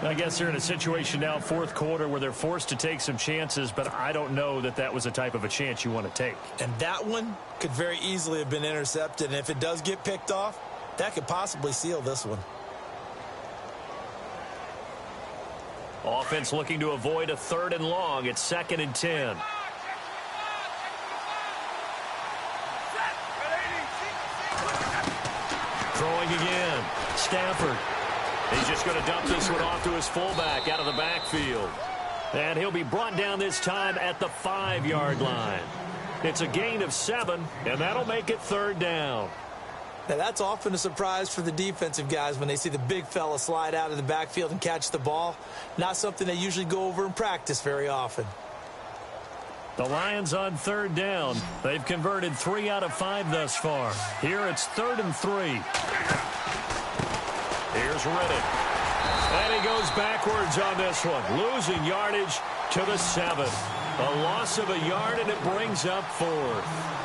I guess they're in a situation now, fourth quarter, where they're forced to take some chances, but I don't know that that was the type of a chance you want to take. And that one could very easily have been intercepted, and if it does get picked off, that could possibly seal this one. Offense looking to avoid a 3rd and long. It's 2nd and 10. Throwing again. Stafford. He's just going to dump this one off to his fullback out of the backfield. And he'll be brought down this time at the 5-yard line. It's a gain of 7, and that'll make it 3rd down. Now, that's often a surprise for the defensive guys when they see the big fella slide out of the backfield and catch the ball. Not something they usually go over in practice very often. The Lions on 3rd down. They've converted 3 out of 5 thus far. Here it's 3rd and 3. Here's Riddick. And he goes backwards on this one. Losing yardage to the 7. A loss of a yard, and it brings up 4th.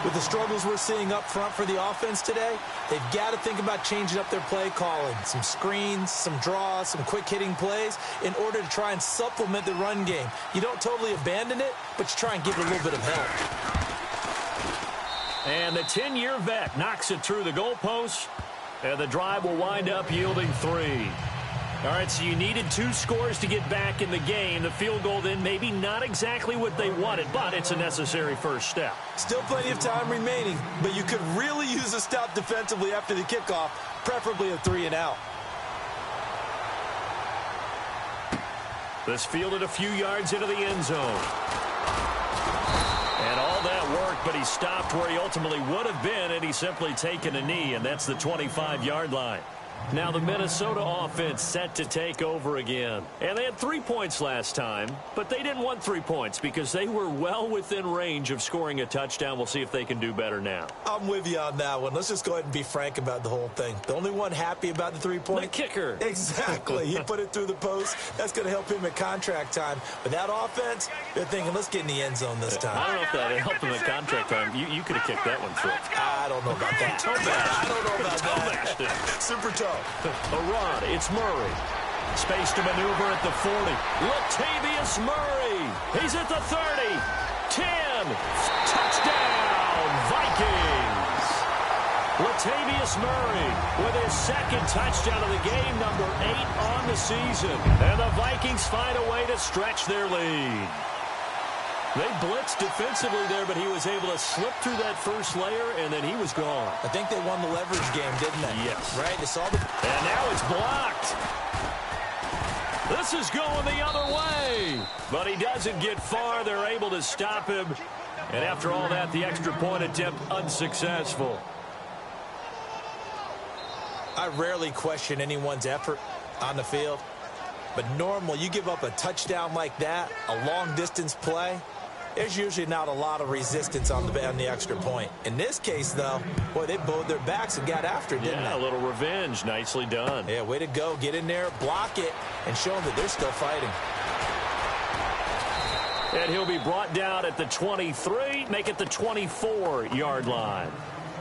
With the struggles we're seeing up front for the offense today, they've got to think about changing up their play calling. Some screens, some draws, some quick-hitting plays in order to try and supplement the run game. You don't totally abandon it, but you try and give it a little bit of help. And the 10-year vet knocks it through the goalpost, and the drive will wind up yielding 3. All right, so you needed 2 scores to get back in the game. The field goal then maybe not exactly what they wanted, but it's a necessary first step. Still plenty of time remaining, but you could really use a stop defensively after the kickoff, preferably a 3-and-out. This fielded a few yards into the end zone. And all that worked, but he stopped where he ultimately would have been, and he's simply taken a knee, and that's the 25-yard line. Now the Minnesota offense set to take over again. And they had 3 points last time, but they didn't want 3 points because they were well within range of scoring a touchdown. We'll see if they can do better now. I'm with you on that one. Let's just go ahead and be frank about the whole thing. The only one happy about the 3-point? The kicker. Exactly. He put it through the post. That's going to help him at contract time. But that offense, they're thinking, let's get in the end zone this time. I don't know if that helped him at contract time. You could have kicked that one through. I don't know about that. I don't know about that. Super tough. A run. It's Murray. Space to maneuver at the 40. Latavius Murray. He's at the 30. 10. Touchdown, Vikings. Latavius Murray with his 2nd touchdown of the game, number 8 on the season. And the Vikings find a way to stretch their lead. They blitzed defensively there, but he was able to slip through that first layer, and then he was gone. I think they won the leverage game, didn't they? Yes. Right? They saw the... And now it's blocked. This is going the other way. But he doesn't get far. They're able to stop him. And after all that, the extra point attempt unsuccessful. I rarely question anyone's effort on the field. But normal, you give up a touchdown like that, a long-distance play, there's usually not a lot of resistance on the extra point. In this case, though, boy, they bowed their backs and got after it, didn't they? Yeah, a little revenge. Nicely done. Yeah, way to go. Get in there, block it, and show them that they're still fighting. And he'll be brought down at the 23, make it the 24-yard line.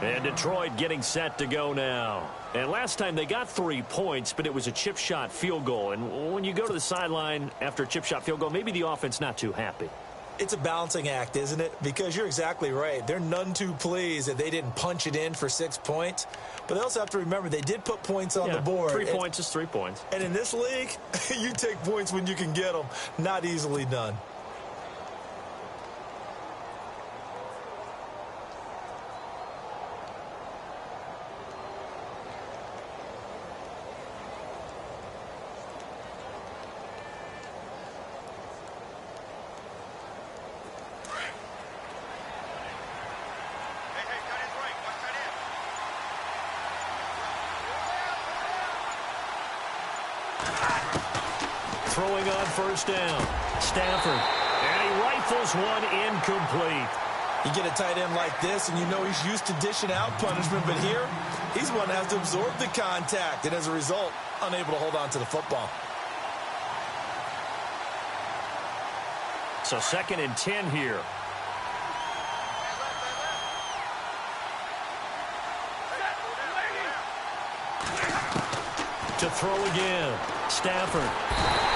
And Detroit getting set to go now. And last time they got 3 points, but it was a chip shot field goal. And when you go to the sideline after a chip shot field goal, maybe the offense not too happy. It's a balancing act, isn't it? Because you're exactly right. They're none too pleased that they didn't punch it in for 6 points. But they also have to remember they did put points on the board. 3 points is 3 points. And in this league, you take points when you can get them. Not easily done. Throwing on first down. Stafford. And he rifles one incomplete. You get a tight end like this, and you know he's used to dishing out punishment, but here, he's one that has to absorb the contact, and as a result, unable to hold on to the football. So 2nd and 10 here. To throw again. Stafford.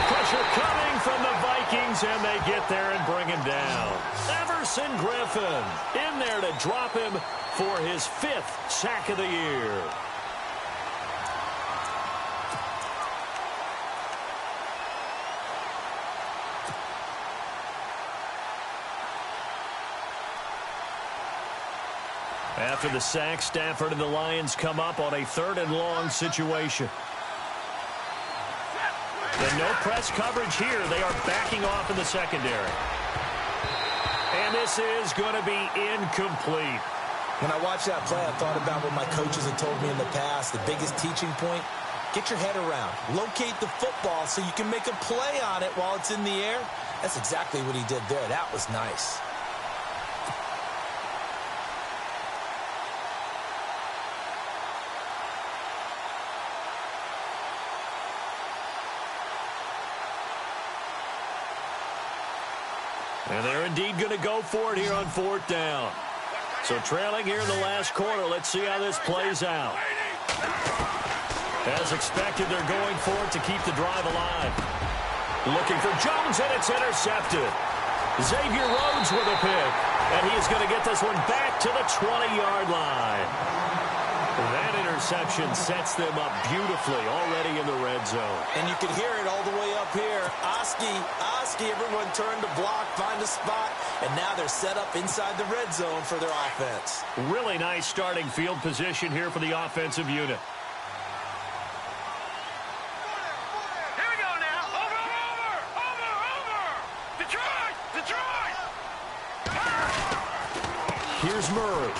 Pressure coming from the Vikings, and they get there and bring him down. Everson Griffin in there to drop him for his 5th sack of the year. After the sack, Stafford and the Lions come up on a 3rd and long situation. And no press coverage here. They are backing off in the secondary. And this is going to be incomplete. When I watched that play, I thought about what my coaches had told me in the past. The biggest teaching point, get your head around. Locate the football so you can make a play on it while it's in the air. That's exactly what he did there. That was nice. And they're indeed going to go for it here on 4th down. So trailing here in the last quarter. Let's see how this plays out. As expected, they're going for it to keep the drive alive. Looking for Jones, and it's intercepted. Xavier Rhodes with a pick. And he is going to get this one back to the 20-yard line. That interception sets them up beautifully already in the red zone. And you can hear it all the way up here. Oski, everyone turned to block, find a spot, and now they're set up inside the red zone for their offense. Really nice starting field position here for the offensive unit. Here we go now. Over. Detroit. Here's Murray.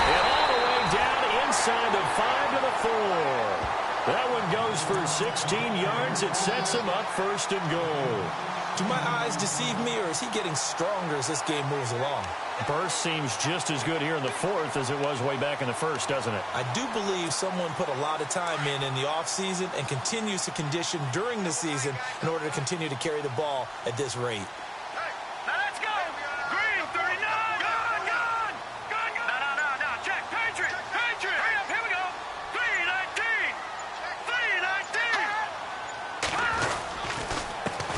And all the way down inside the 5 to the 4. That one goes for 16 yards. It sets him up 1st and goal. Do my eyes deceive me, or is he getting stronger as this game moves along? Burst seems just as good here in the 4th as it was way back in the 1st, doesn't it? I do believe someone put a lot of time in the offseason and continues to condition during the season in order to continue to carry the ball at this rate. Now let's go. Green, 39. Gun. No. Check. Patriot. Hurry up. Here we go. 319.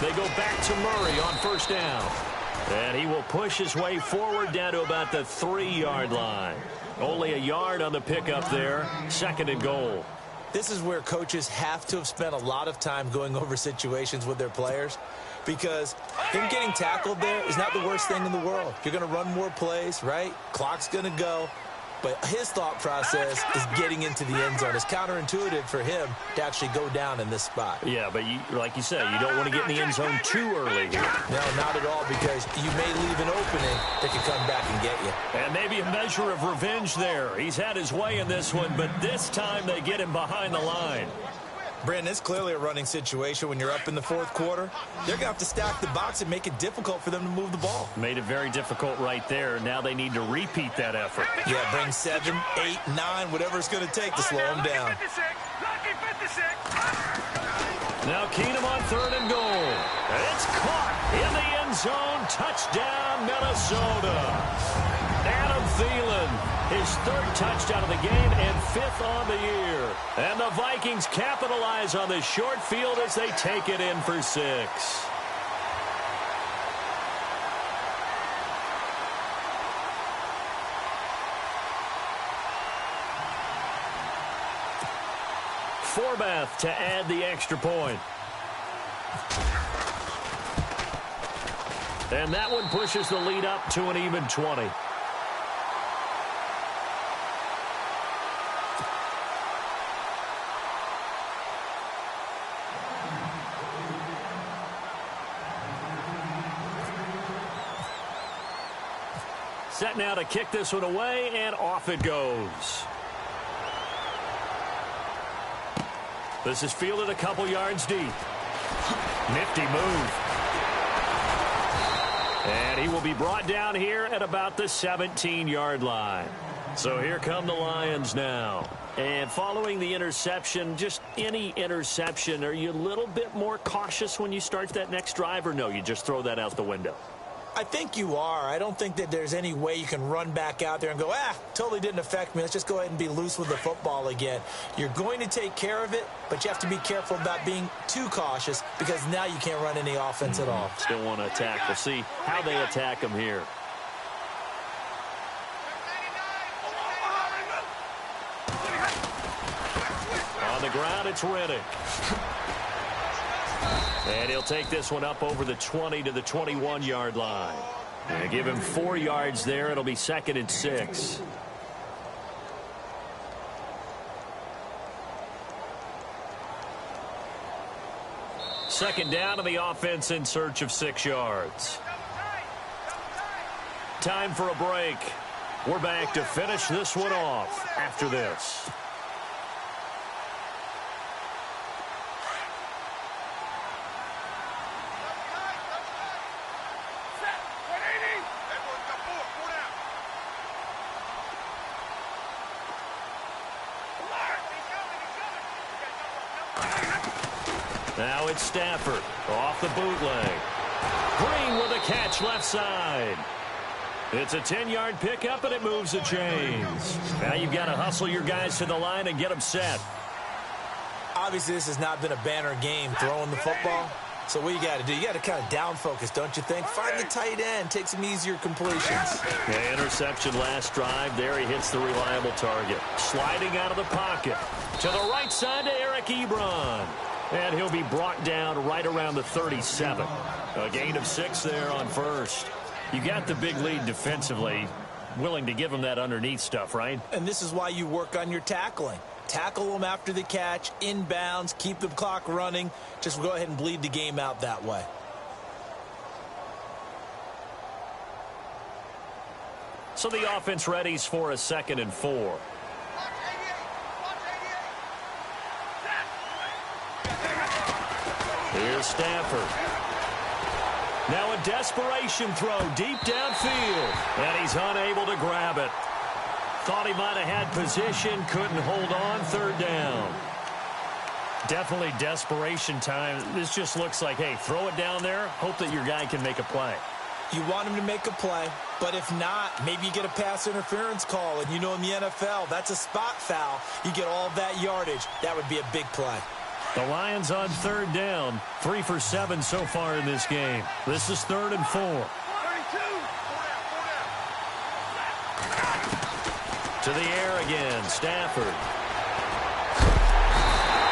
They go back to Murray on 1st down. And he will push his way forward down to about the 3-yard line. Only a yard on the pickup there. 2nd and goal. This is where coaches have to have spent a lot of time going over situations with their players, because him getting tackled there is not the worst thing in the world. You're going to run more plays, right? Clock's going to go. But his thought process is getting into the end zone. It's counterintuitive for him to actually go down in this spot. Yeah, but like you said, you don't want to get in the end zone too early here. No, not at all, because you may leave an opening that can come back and get you. And maybe a measure of revenge there. He's had his way in this one, but this time they get him behind the line. Brandon, it's clearly a running situation when you're up in the 4th quarter. They're going to have to stack the box and make it difficult for them to move the ball. Made it very difficult right there. Now they need to repeat that effort. Yeah, bring 7, 8, 9, whatever it's going to take to slow them down. Lucky 56. Now Keenum on 3rd and goal. And it's caught in the end zone. Touchdown, Minnesota. Adam Thielen. His 3rd touchdown of the game and 5th on the year. And the Vikings capitalize on this short field as they take it in for 6. Forbeth to add the extra point. And that one pushes the lead up to an even 20. Set now to kick this one away, and off it goes. This is fielded a couple yards deep. Nifty move. And he will be brought down here at about the 17-yard line. So here come the Lions now. And following the interception, just any interception, are you a little bit more cautious when you start that next drive, or no, you just throw that out the window? I think you are. I don't think that there's any way you can run back out there and go, totally didn't affect me. Let's just go ahead and be loose with the football again. You're going to take care of it, but you have to be careful about being too cautious because now you can't run any offense at all. Still want to attack. We'll see how they attack them here. On the ground, it's Riddick. And he'll take this one up over the 20 to the 21-yard line. And give him 4 yards there. It'll be 2nd and 6. Second down to the offense in search of 6 yards. Time for a break. We're back to finish this one off after this. Now it's Stafford off the bootleg. Green with a catch left side. It's a 10-yard pickup, and it moves the chains. Now you've got to hustle your guys to the line and get them set. Obviously, this has not been a banner game throwing the football. So what you got to do, you got to kind of down focus, don't you think? Find the tight end, take some easier completions. Yeah, interception last drive. There he hits the reliable target. Sliding out of the pocket. To the right side to Eric Ebron. And he'll be brought down right around the 37. A gain of 6 there on first. You got the big lead defensively. Willing to give him that underneath stuff, right? And this is why you work on your tackling. Tackle them after the catch, inbounds, keep the clock running. Just go ahead and bleed the game out that way. So the offense readies for a 2nd and 4. Here's Stafford. Now a desperation throw deep downfield. And he's unable to grab it. Thought he might have had position, couldn't hold on, 3rd down. Definitely desperation time. This just looks like, hey, throw it down there, hope that your guy can make a play. You want him to make a play, but if not, maybe you get a pass interference call, and you know in the NFL, that's a spot foul. You get all of that yardage. That would be a big play. The Lions on 3rd down, 3 for 7 so far in this game. This is 3rd and 4. To the air again, Stafford.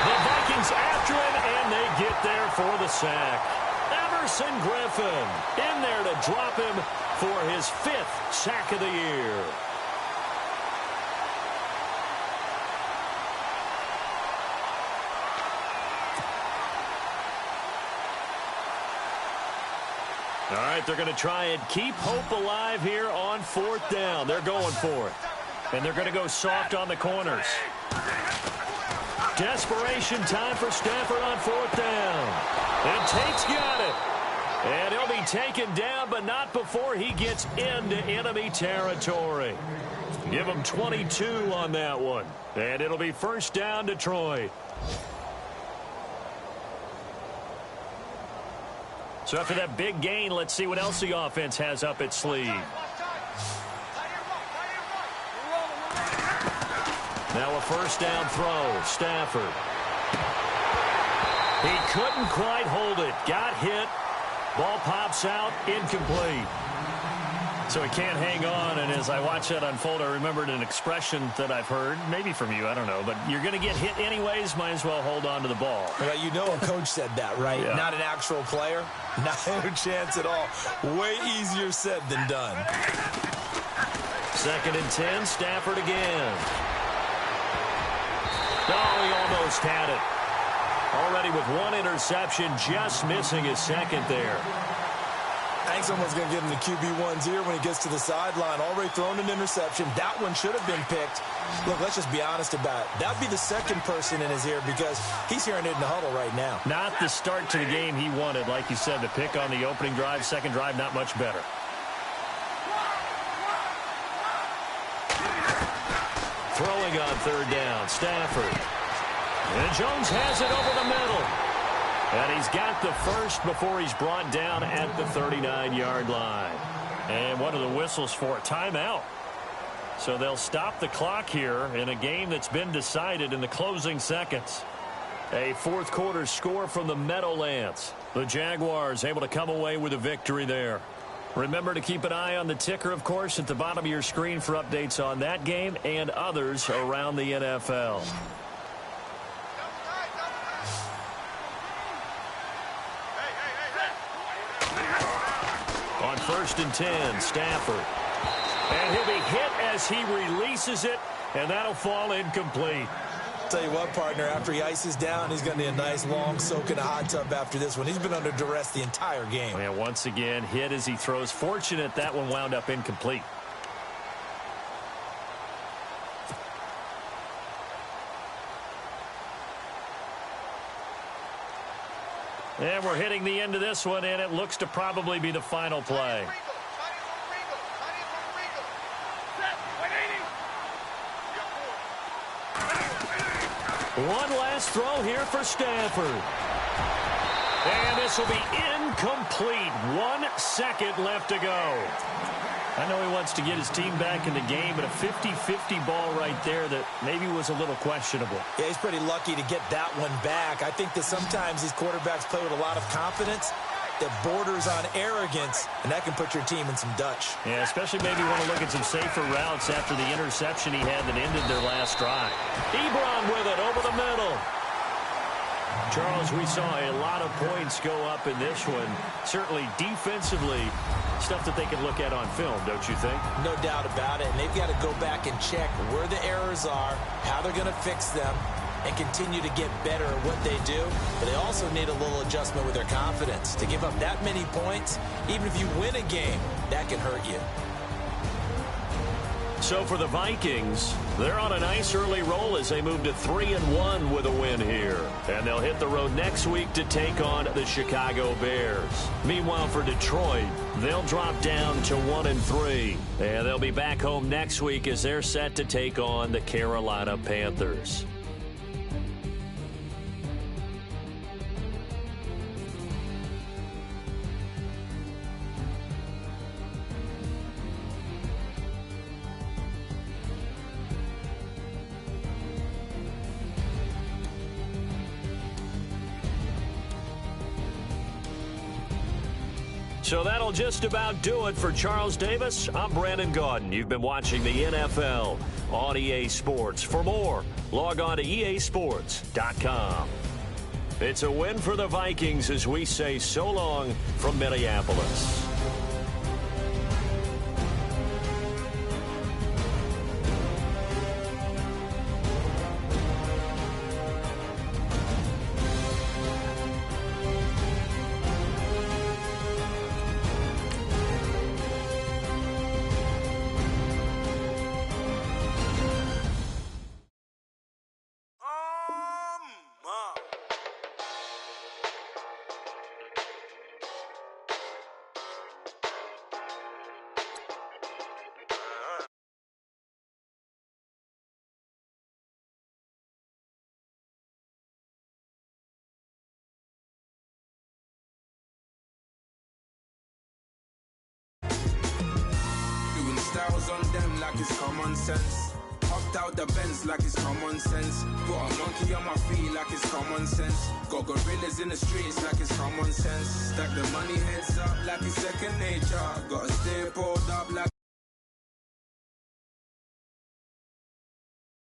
The Vikings after him, and they get there for the sack. Emerson Griffin in there to drop him for his 5th sack of the year. All right, they're going to try and keep hope alive here on 4th down. They're going for it. And they're going to go soft on the corners. Desperation time for Stafford on 4th down. And Tate's got it. And he'll be taken down, but not before he gets into enemy territory. Give him 22 on that one. And it'll be 1st down, Detroit. So after that big gain, let's see what else the offense has up its sleeve. Now a 1st down throw, Stafford. He couldn't quite hold it. Got hit. Ball pops out, incomplete. So he can't hang on, and as I watch that unfold, I remembered an expression that I've heard, maybe from you, I don't know, but you're going to get hit anyways, might as well hold on to the ball. Well, you know a coach said that, right? Yeah. Not an actual player. Not a chance at all. Way easier said than done. 2nd and 10, Stafford again. Oh, he almost had it. Already with 1 interception, just missing his 2nd there. I think someone's going to give him the QB1's ear when he gets to the sideline. Already thrown an interception. That one should have been picked. Look, let's just be honest about it. That would be the 2nd person in his ear because he's hearing it in the huddle right now. Not the start to the game he wanted. Like you said, the pick on the opening drive, 2nd drive, not much better. Throwing on 3rd down, Stafford. And Jones has it over the middle. And he's got the first before he's brought down at the 39-yard line. And what are the whistles for? Timeout. So they'll stop the clock here in a game that's been decided in the closing seconds. A 4th quarter score from the Meadowlands. The Jaguars able to come away with a victory there. Remember to keep an eye on the ticker, of course, at the bottom of your screen for updates on that game and others around the NFL. On 1st and 10, Stafford. And he'll be hit as he releases it, and that'll fall incomplete. Tell you what, partner, after he ices down, he's going to need a nice long soak in a hot tub after this one. He's been under duress the entire game. And once again, hit as he throws. Fortunate that one wound up incomplete. And we're hitting the end of this one, and it looks to probably be the final play. One last throw here for Stafford. And this will be incomplete. 1 second left to go. I know he wants to get his team back in the game, but a 50-50 ball right there that maybe was a little questionable. Yeah, he's pretty lucky to get that one back. I think that sometimes these quarterbacks play with a lot of confidence that borders on arrogance, and that can put your team in some Dutch. Yeah, especially maybe want to look at some safer routes after the interception he had that ended their last drive. Ebron with it over the middle. Charles, we saw a lot of points go up in this one. Certainly defensively, stuff that they can look at on film, don't you think? No doubt about it. And they've got to go back and check where the errors are, how they're going to fix them, and continue to get better at what they do. But they also need a little adjustment with their confidence. To give up that many points, even if you win a game, that can hurt you. So for the Vikings, they're on a nice early roll as they move to 3-1 with a win here. And they'll hit the road next week to take on the Chicago Bears. Meanwhile, for Detroit, they'll drop down to 1-3. And they'll be back home next week as they're set to take on the Carolina Panthers. So that'll just about do it for Charles Davis. I'm Brandon Gaudin. You've been watching the NFL on EA Sports. For more, log on to easports.com. It's a win for the Vikings as we say so long from Minneapolis. Styles on them like it's common sense. Hopped out the Benz like it's common sense. Put a monkey on my feet like it's common sense. Got gorillas in the streets like it's common sense. Stack the money heads up like it's second nature. Gotta stay pulled up like